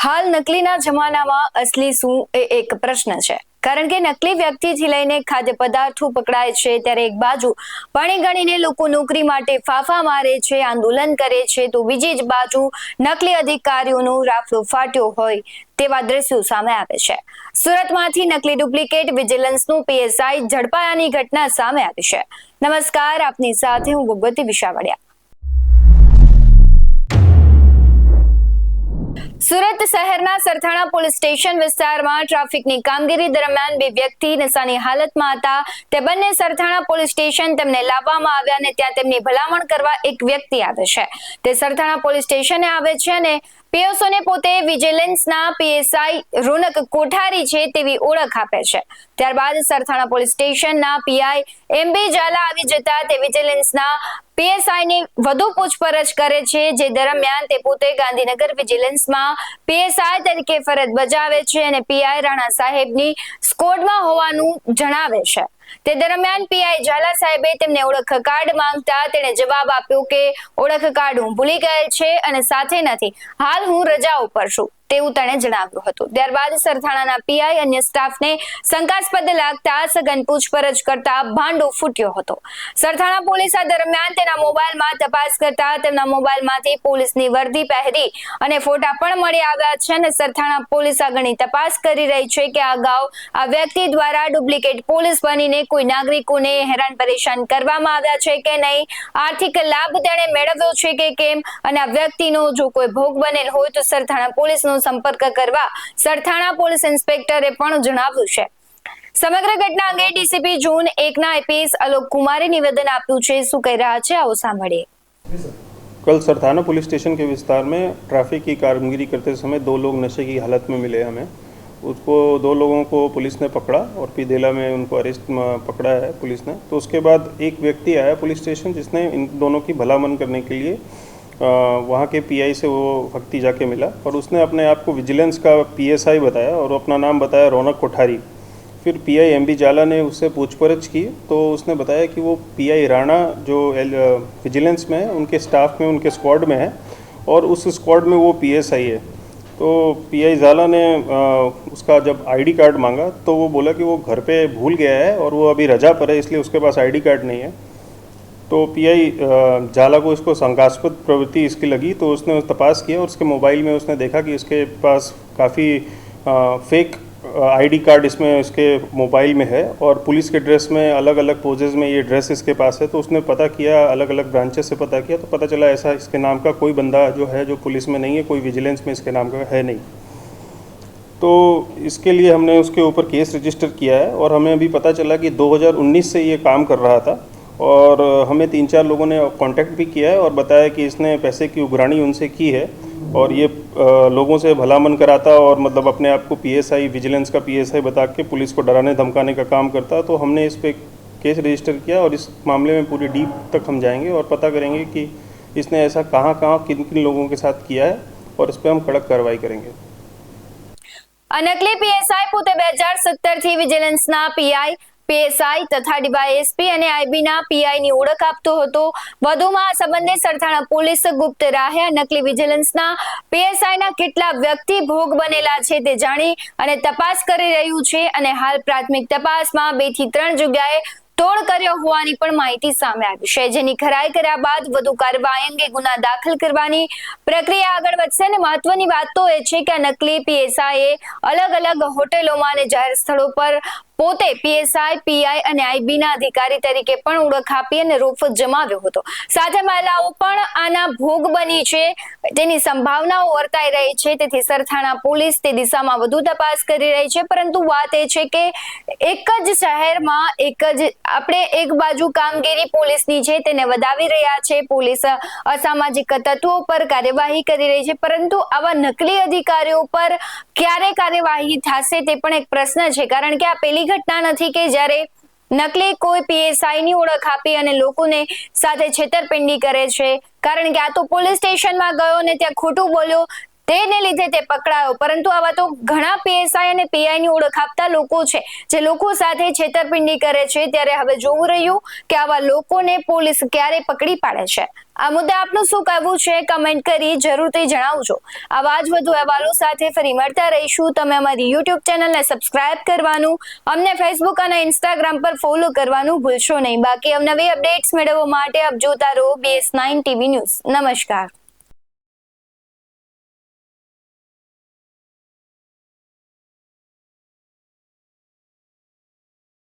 હાલ નકલીના જમાનામાં અસલી શું એ એક પ્રશ્ન છે, કારણ કે નકલી વ્યક્તિથી લઈને ખાદ્ય પદાર્થો પકડાય છે ત્યારે એક બાજુ પાણી ગણીને લોકો નોકરી માટે ફાફા મારે છે, આંદોલન કરે છે, તો બીજી જ બાજુ નકલી અધિકારીઓનો રાફડો ફાટ્યો હોય તેવા દ્રશ્યો સામે આવે છે। સુરતમાંથી નકલી ડુપ્લિકેટ વિજિલન્સનું પીએસઆઈ ઝડપાયાની ઘટના સામે આવી છે। નમસ્કાર, આપની સાથે હું ભગવતી વિશાવડિયા। સુરત શહેરના સરથાણા પોલીસ સ્ટેશન વિસ્તારમાં ટ્રાફિકની કામગીરી દરમિયાન બે વ્યક્તિ નશાની હાલતમાં હતા। તે બંને સરથાણા પોલીસ સ્ટેશન તેમને લાવવામાં આવ્યા અને ત્યાં તેમની ભલામણ કરવા એક વ્યક્તિ આવે છે। તે સરથાણા પોલીસ સ્ટેશને આવે છે અને પીએસઓને પોતે વિજિલન્સના પીએસઆઈ રોનક કોઠારી છે તેવી ઓળખ આપે છે। ત્યારબાદ સરથાણા પોલીસ સ્ટેશનના પીઆઈ એમબી ઝાલા આવી જતા તે વિજિલન્સના પીએસઆઈને વધુ પૂછપરછ કરે છે, જે દરમિયાન તે પોતે ગાંધીનગર વિજિલન્સમાં પીએસઆઈ તરીકે ફરજ બજાવે છે અને પીઆઈ રાણા સાહેબની સ્કોડમાં હોવાનું જણાવે છે। તે દરમિયાન પીઆઈ ઝાલા સાહેબે તેમને ઓળખ કાર્ડ માંગતા તેણે જવાબ આપ્યો કે ઓળખ કાર્ડ હું ભૂલી ગયેલ છે અને સાથે નથી, હાલ હું રજા ઉપર છું તેવું તેણે જણાવ્યું હતું। ત્યારબાદ સરથાણાના પીઆઈ અન્ય સ્ટાફને શંકાસ્પદ લાગતા સઘન પૂછપરછ કરતા ભાંડો ફૂટ્યો હતો। સરથાણા પોલીસ આ દરમિયાન તેના મોબાઈલમાં તપાસ કરતા તેમના મોબાઈલમાંથી પોલીસની વર્દી પહેરી અને ફોટા પણ મળી આવ્યા છે અને સરથાણા પોલીસ આગળની તપાસ કરી રહી છે કે અગાઉ આ વ્યક્તિ દ્વારા ડુપ્લિકેટ પોલીસ બનીને કોઈ નાગરિકોને હેરાન પરેશાન કરવામાં આવ્યા છે કે નહીં, આર્થિક લાભ તેણે મેળવ્યો છે કે કેમ અને આ વ્યક્તિનો જો કોઈ ભોગ બનેલ હોય તો સરથાણા પોલીસનો સંપર્ક કરવા સરથાણા પોલીસ ઇન્સ્પેક્ટરે પણ જણાવ્યું છે। સમગ્ર ઘટના અંગે ડીસીપી ઝોન 1 ના આઈપીએસ અલોક કુમારે निवेदन આપ્યું છે। શું કહી રહ્યા છે आओ સાંભળીએ। कल सरथाना पुलिस स्टेशन के विस्तार में ट्रैफिक की कामगिरी करते समय दो लोग नशे की हालत में मिले हमें। उसको दो लोगों को पुलिस ने पकड़ा और पीदेला में उनको अरेस्ट पकड़ा है पुलिस ने। तो उसके बाद एक व्यक्ति आया पुलिस स्टेशन जिसने इन दोनों की भलामन करने के लिए वहाँ के पीआई से वो व्यक्ति जाके मिला और उसने अपने आप को विजिलेंस का पीएसआई बताया और अपना नाम बताया रौनक कोठारी। फिर पीआई एमबी ज़ाला ने उससे पूछपरछ की तो उसने बताया कि वो पीआई राणा जो विजिलेंस में है उनके स्टाफ में उनके स्क्वाड में है और उस स्क्वाड में वो पीएसआई है। तो पीआई ज़ाला ने उसका जब आईडी कार्ड मांगा तो वो बोला कि वो घर पे भूल गया है और वो अभी रजा पर है, इसलिए उसके पास आईडी कार्ड नहीं है। तो पीआई ज़ाला को इसको शंकास्पद प्रवृत्ति इसकी लगी तो उसने तपास किया और उसके मोबाइल में उसने देखा कि इसके पास काफ़ी फेक आईडी कार्ड इसमें इसके मोबाइल में है और पुलिस के ड्रेस में अलग अलग पोजेज में ये ड्रेस इसके पास है। तो उसने पता किया, अलग अलग ब्रांचेस से पता किया तो पता चला ऐसा इसके नाम का कोई बंदा जो है जो पुलिस में नहीं है, कोई विजिलेंस में इसके नाम का है नहीं। तो इसके लिए हमने उसके ऊपर केस रजिस्टर किया है और हमें अभी पता चला कि 2019 से ये काम कर रहा था और हमें 3-4 लोगों ने कांटेक्ट भी किया है और बताया कि इसने पैसे की उगरानी उनसे की है और ये लोगों से भलामन कराता और मतलब अपने आप को पीएसआई विजिलेंस का पीएसआई बता के पुलिस को डराने धमकाने का काम करता। तो हमने इस पे केस रजिस्टर किया और इस मामले में पूरी डीप तक हम जाएंगे और पता करेंगे कि इसने ऐसा कहाँ कहाँ किन किन लोगों के साथ किया है और इस पर हम कड़क कार्रवाई करेंगे। नकली पीएसआई પોતે 2017 થી વિજિલન્સના પીઆઈ પીએસઆઈ તથા ડીવાયએસપી અને આઈબીના પીઆઈની ઓળખ આપતો હતો। વધુમાં આ સંબંધે સરથાણા પોલીસ ગુપ્ત રાહે નકલી વિજિલન્સના પીએસઆઈના કેટલા વ્યક્તિ ભોગ બનેલા છે તે જાણી અને તપાસ કરી રહ્યું છે અને હાલ પ્રાથમિક તપાસમાં 2 થી 3 જગ્યાએ તોડ કર્યો હોવાની પણ માહિતી સામે આવી છે, જેની ખરાઈ કર્યા બાદ વધુ કાર્યવાહી અંગે ગુના દાખલ કરવાની પ્રક્રિયા આગળ વધશે અને મહત્વની વાત તો એ છે કે આ નકલી પીએસઆઈએ અલગ અલગ હોટેલોમાં અને જાહેર સ્થળો પર પોતે પીએસઆઈ પીઆઈ અને આઈબીના અધિકારી તરીકે પણ ઓળખ આપી અને રોફ જમાવ્યો હતો। સાથે મહિલાઓ પણ આના ભોગ બની છે તેની સંભાવનાઓ વર્તાઈ રહી છે, તેથી સરથાણા પોલીસ તે દિશામાં વધુ તપાસ કરી રહી છે। પરંતુ વાત એ છે કે એક જ શહેરમાં એક જ આપણે એક બાજુ કામગીરી પોલીસની છે તેને વધાવી રહ્યા છે, પોલીસ અસામાજિક તત્વો પર કાર્યવાહી કરી રહી છે, પરંતુ આવા નકલી અધિકારીઓ પર ક્યારે કાર્યવાહી થશે તે પણ એક પ્રશ્ન છે, કારણ કે આ પહેલી ઘટના નથી કે જ્યારે નકલી કોઈ પીએસઆઈ ની ઓળખ આપી અને લોકોને સાથે છેતરપિંડી કરે છે, કારણ કે આ તો પોલીસ સ્ટેશનમાં ગયો ને ત્યાં ખોટું બોલ્યો તેને લીધે તે પકડાયો, પરંતુ આવા તો ઘણા પીએસઆઈ અને પીઆઈની ઓળખ આપતા લોકો છે જે લોકો સાથે છેતરપિંડી કરે છે, ત્યારે હવે જોવું રહ્યું કે આવા લોકોને પોલીસ ક્યારે પકડી પાડે છે। આ મુદ્દે આપનું શું કહેવું છે કમેન્ટ કરી જરૂરથી જણાવજો। આવા જ વધુ અહેવાલો સાથે ફરી મળતા રહીશું। તમે અમારી યુટ્યુબ ચેનલને સબસ્ક્રાઇબ કરવાનું, અમને ફેસબુક અને ઇન્સ્ટાગ્રામ પર ફોલો કરવાનું ભૂલશો નહીં। બાકી અવનવી અપડેટ્સ મેળવવા માટે આપ જોતા રહો BS9 TV ન્યૂઝ। નમસ્કાર।